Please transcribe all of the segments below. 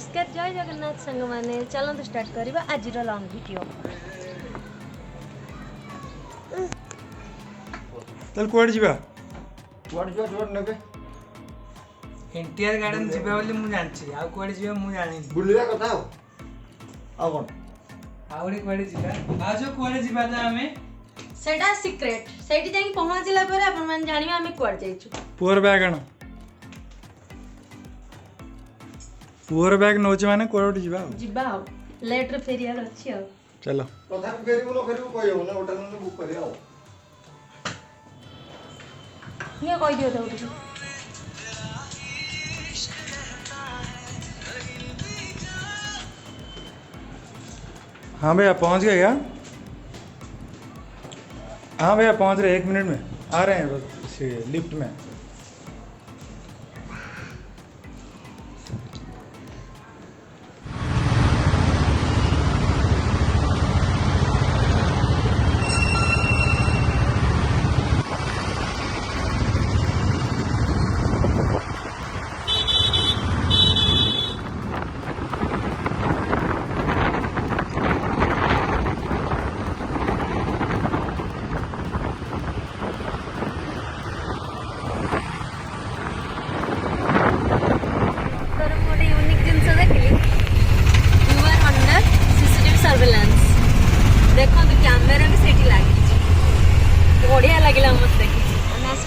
नमस्कार जय जगन्नाथ संग माने चलते स्टार्ट करवा आज लॉन्ग वीडियो। चल कुआडे जीवा नेबे एनटीआर गार्डन जीवा बोली मु जानछि आ कुआडे जीवा मु जानि बुलिया कथा हो आ कोन आउडे कुआडे जीवा आ जो कुआडे जीवा त हमें सेटा सीक्रेट सेठी जाई पहुंचला पर अपन मान जानिबा हमें कुआड जाइछु। पुअर बैग आनो पुअर बैग नोच माने कुआडे जीवा जीवा हो लेटर फेरिया अछि आ चलो कथा फेरिबो कहि हो ना होटल में बुक करिया हो ये कहि दियो त उठी हाँ भैया पहुंच गए क्या? हाँ भैया पहुंच रहे 1 मिनट में आ रहे हैं बस लिफ्ट में। देखो तो कैमरा भी सेठी लगी बढ़िया लगे मत देखी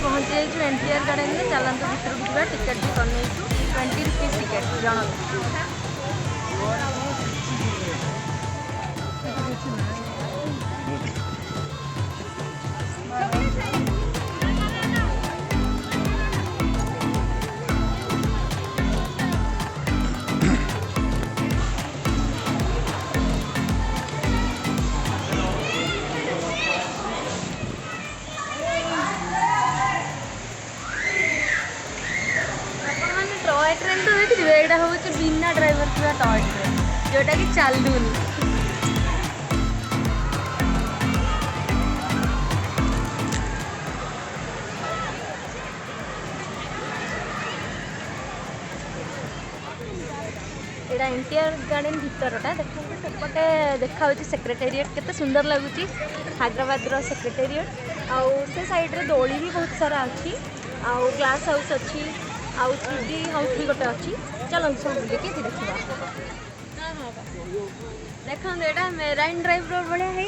पहुंचे एनटीआर गार्डन में चलते भर को टिकेट भी कर 20 रुपीज टिकेट जन टॉय ट्रेन तो देखिए एटा हूँ बिना ड्राइवर थी टॉय ट्रेन जोटा कि चलूनी एटा एनटीआर गार्डन भितरटा देखते सेपटे देखा सेक्रेटेरिएट केते सुंदर लगुच हैदराबाद रो सेक्रेटेरिएट आउ से साइड रे दोली भी बहुत सारा अच्छी आउ ग्लास हाउस अच्छी आउ 3D हाउस भी गोटे अच्छी चलो सब देखिए देखा देखो एटा मेराइन ड्राइव रोड बढ़िया है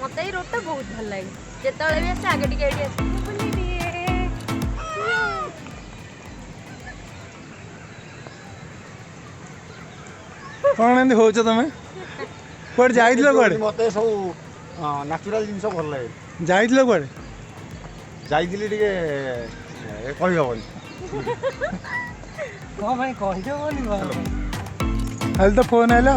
मत ये रोडटा बहुत भल लगे जिते भी आसे आगे टिके कौन एंदी होछ तमे कोड जाइतलो कोड मते सब नेचुरल जिंस भल लागे जाइतलो कोड जाइतिली टिके कहि होबनी हां भाई कहि होबनी हल तो फोन आइला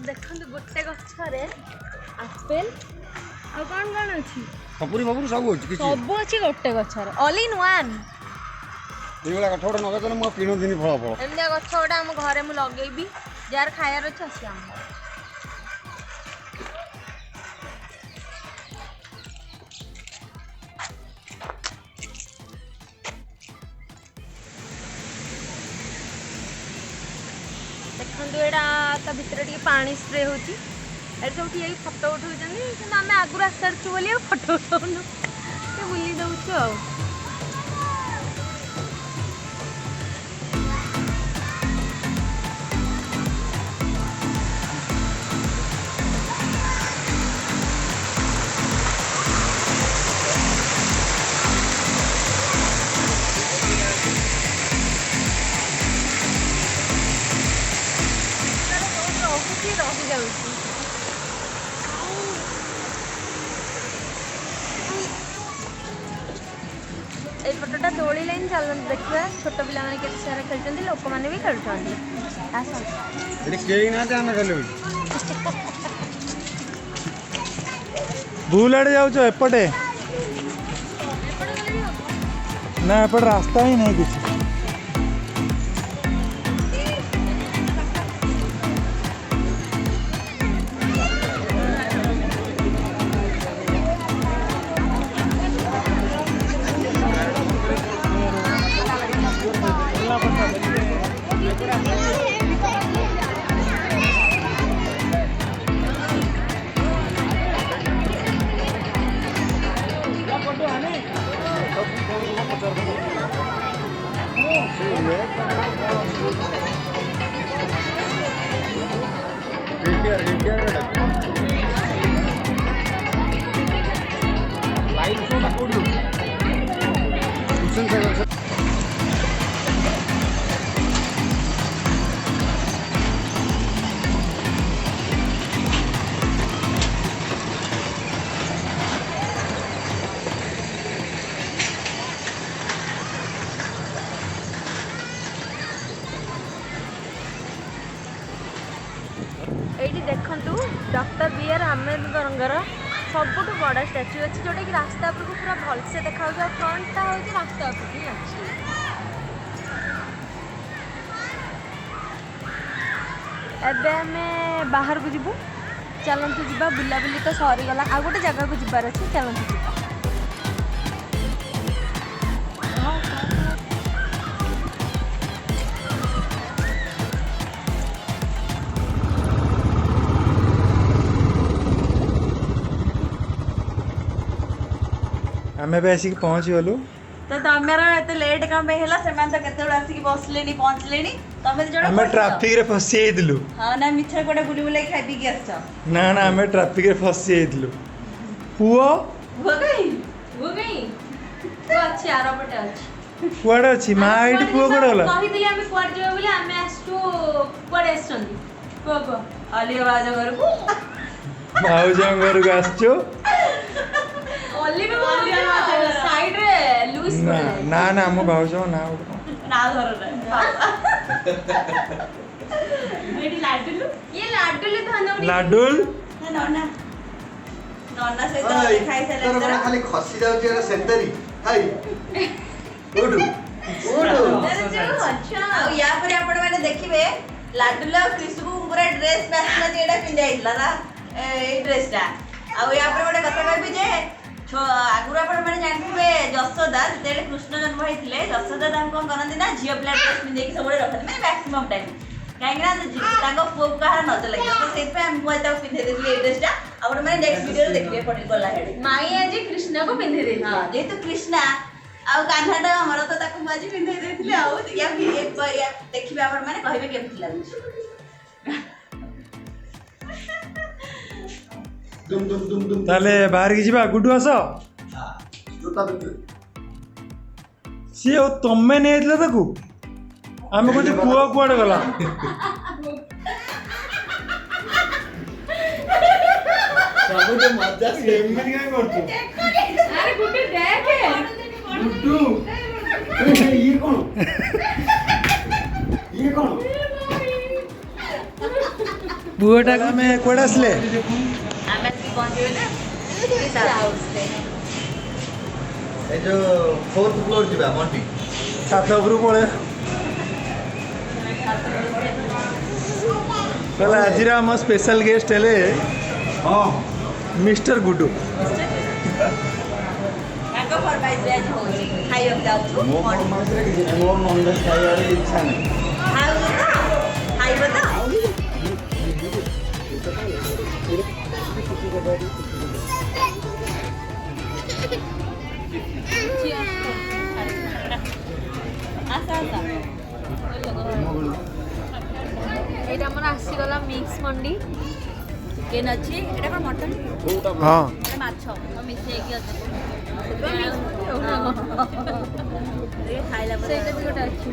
देखो गोटे गछरे आपेल आ कौन कौन अच्छी सपुरी बपुरी सब होची सब अच्छी गोटे गछरे ऑल इन वन एइला गछ गोटे नगे तने म किनो दिनी फळ फळ एमदिया गछ गोटे हम घरे मु लगेबी जार खायार अछि आसी हम देखो एटा ता भितर टी पानी स्प्रे होची एटा सब ठीक फोटो उठाउछन कि आमे आगु रास्ता छु बोली फोटो उठाउनु ते बुली दउछु आ रही जाउची ए फोटोटा दोली लाइन चल देखिए छोट पिला माने केते सारा खेलचंदी लोक माने भी खेलचंदी आसा एडी केई ना जाने खेलबी भूल आड़े जाऊ एपटे ना एपटे रास्ता ही नहीं किसी। एठी देखंतु डॉक्टर बी.आर. आंबेडकर सबुठ बड़ा स्टैच्यू अच्छी जोटा कि रास्ता पर पूरा भलसे देखा फ्रंटा हूँ रास्ता पर ही अच्छी। एबे आमे बाहर को जीवु चलतु जा बुलाबुली तो सरीगला आ गोटे जगह को जबार अच्छे चलतु जा। आमे भी आसिक पहुँच गलु। तो तमेर एते लेट कम हेला सेमान तो केते बडा आसिक बसलेनी पहुंचलेनी तमे जडा आमे ट्रैफिक रे फसी आइदिलु। हां ना मिछर कोडे बुली बुली खाइ पी के आछो ना ना आमे ट्रैफिक रे फसी आइदिलु। पुओ हो गई तो अच्छी आरपटे अच्छी कुआडे अछि मा आइड पुओ कोडे होला कहि दिले हमें कुआड जेबे बोले हमें आसु कुआडे आछंदी को अली आवाज घर को भाउजा घर को आछो। ओली में साइड रे लूज ना ना ना मो भाउजा ना ना घर रे एडी लाडुलु ये लाडुलु धनौरी लाडुल ना ना नन्ना से तो खाइ तोर साले बड़ा खाली खसी जाउची एरा सेंटरी हाय उडू अच्छा आ या पर आपण माने देखिबे लाडुला कृष्ण को पूरा ड्रेस पैसला जेडा पिंजाइला ना ए ड्रेसटा आ या पर गोटे कथा कहबी जे आगुरा आपण माने जानथिबे जसोदा जेते कृष्ण जन्म होइथिले जसोदा दान कोन करंती ना झियो प्लेट ड्रेस पिंदे की सबले रखते माने मैक्सिमम टाइम काहेकि ना ताको पुओ कहार नजर लगे तो सेत पे हम कोइ ताको पिंदे देली ए ड्रेसटा आपण माने नेक्स्ट वीडियो देखबे पड़ी गला हेडी माई आज कृष्ण को पिंधे दे हां जेतु कृष्णा आ कान्हाटा हमर तो ताको माजी पिंदे देथिले आ या देखिबे आपण माने कहबे केमथि लागुछ दुम ताले बाहर की जीवा गुडू आस जूता बिक सी ओ तमे नै आइतले ताकू आमे कोची पुओ कुआडे गला सब तो मजा से एमनी काय करतो अरे गुड्डू देख गुड्डू ये कौन पुओटा का में कुआडे आसले आमे की पहुंचबे ना ए जो फोर्थ फ्लोर जिबा मंटी सात उपरू पळे कल आज हम स्पेशल गेस्ट हेले हां मिस्टर गुडू ताको फरमाइश आज होची खाइयो जाउछु मोर मासरे कि मोर नॉनवेज खाइबार इच्छा नहीं खाइबो तो आसा आसा एटा हमर आसीगला मिक्स मंडी केन अछि एटा कोन मटन हाँ एटा माछ मिसे की अछि ए खाइला बडा ସେଇଟା ବି ଗୋଟେ ଅଛି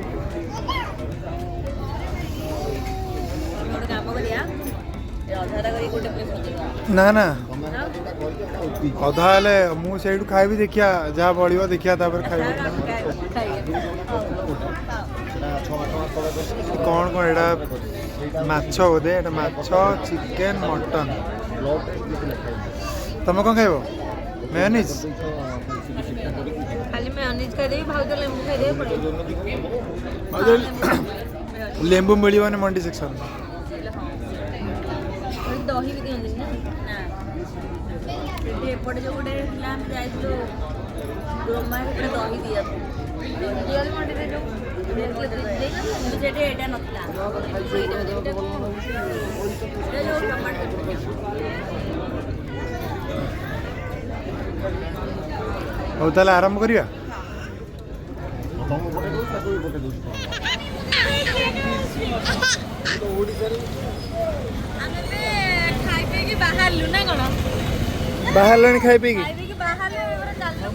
ଗୋଟେ କାମ କରିଆ ଏ ଅଧାଟା କରି ଗୋଟେ ପ୍ଲେଟ୍ ପକେଇବା ना ना अधा हेले मु सेठू खाइबी देखिया जहाँ बळियो देखिया तापर खाइबी कौन कौन एटा माछ बोधे एटा माछ चिकेन मटन तुम कौन खाइबो मेयोनीज खाली मेयोनीज खाइदेବି ଭାଉଜ ଲେମ୍ବୁ ଖାଇଦେବେ ପଡ଼ିବ ଲେମ୍ବୁ ମିଳିବନି ମଣ୍ଡି ସେକ୍ସନ୍। ଦହି ବି ଦିଅନ୍ତି ନା ଏଠି ଏପଟେ ଯୋଉ ଗୋଟେ ଥିଲା ଆମେ ଯାଇଥିଲୁ ଗ୍ରୋମା ସେପଟେ ଦହି ଦିଆ ରିଅଲ ମଣ୍ଡିରେ ଯୋଉ ସେଠି ଏଇଟା ନଥିଲା ଏଇଟା ଯୋଉ ଟମାଟୋ ହଉ ତାହେଲେ ଆରମ୍ଭ କରିବା। ଆମେ ବି ଖାଇ ପିଇକି ବାହାରିଲୁ ନା କ'ଣ ବାହାରିଲାଣି ଖାଇ ପିଇକି। ଖାଇ ପିଇକି ବାହାରିଲୁ ଏଗୁଡ଼ା ଚାଲିଲୁ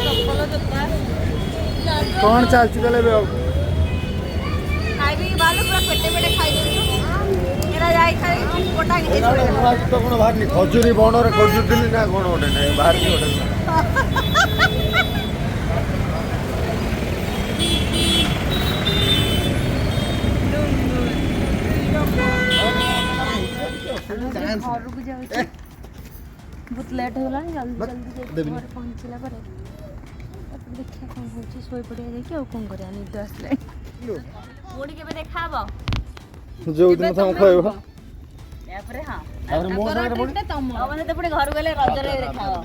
ଚପଲ ଜୋତା କ'ଣ ଚାଲିଛି ତାହେଲେ ଏବେ ଆଉ? ଖାଇ ପିଇକି ବାହାରିଲୁ ପୁରା ପେଟେ ପେଟେ ଖାଇଦେଲୁ ଏରା ଯାଇ ଖାଇ ଗୋଟା କିଛି କ'ଣ ବାହାରିନି ଖଜୁରୀ ବଣରେ ଖୋଜୁଥିଲି ନା କ'ଣ ଗୋଟେ ନାହିଁ ବାହାରିନି ଗୋଟେ। ଘରକୁ ଯାଉଛି ବହୁତ ଲେଟ୍ ହେଇଗଲାଣି ଜଲ୍ଦି ଜଲ୍ଦି ଯାଇକି ଘରେ ପହଞ୍ଚିଲା ପରେ ତାପରେ ଦେଖିବା କ'ଣ ହେଉଛି ଶୋଇପଡ଼ିବା ଯାଇକି ଆଉ କ'ଣ କରିବା ନିଦ ଆସିଲାଣି ପୁଣି କେବେ ଦେଖା ହବ ଯୋଉଦିନ ତମେ କହିବ। ତାପରେ ହଁ ତାପରେ ମୋ ସାଙ୍ଗରେ ପୁଣି ତମ ସହିତ ପୁଣି ଘରକୁ ଗଲେ ରଜରେ ଦେଖା ହବ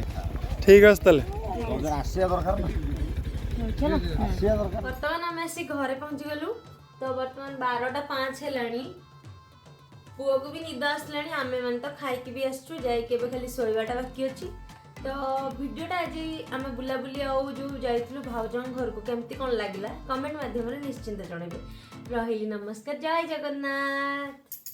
ଠିକ୍ ଅଛି ତାହେଲେ। ଆସିବା ଦରକାର ନା ଆସିବା ଦରକାର। ବର୍ତ୍ତମାନ ଆମେ ଆସି ଘରେ ପହଞ୍ଚିଗଲୁ ତ ବର୍ତ୍ତମାନ 12ଟା 5 ହେଲାଣି ପୁଅକୁ ବି ନିଦ ଆସିଲାଣି ଆମେମାନେ ତ ଖାଇକି ବି ଆସିଛୁ ଯାଇକି ଏବେ ଖାଲି ଶୋଇବାଟା ବାକି ଅଛି ତ ଭିଡ଼ିଓଟା ଆଜି ଆମେ ବୁଲାବୁଲି ଆଉ ଯେଉଁ ଯାଇଥିଲୁ ଭାଉଜଙ୍କ ଘରକୁ କେମିତି କ'ଣ ଲାଗିଲା କମେଣ୍ଟ ମାଧ୍ୟମରେ ନିଶ୍ଚିନ୍ତ ଜଣାଇବେ ରହିଲି ନମସ୍କାର ଜୟ ଜଗନ୍ନାଥ।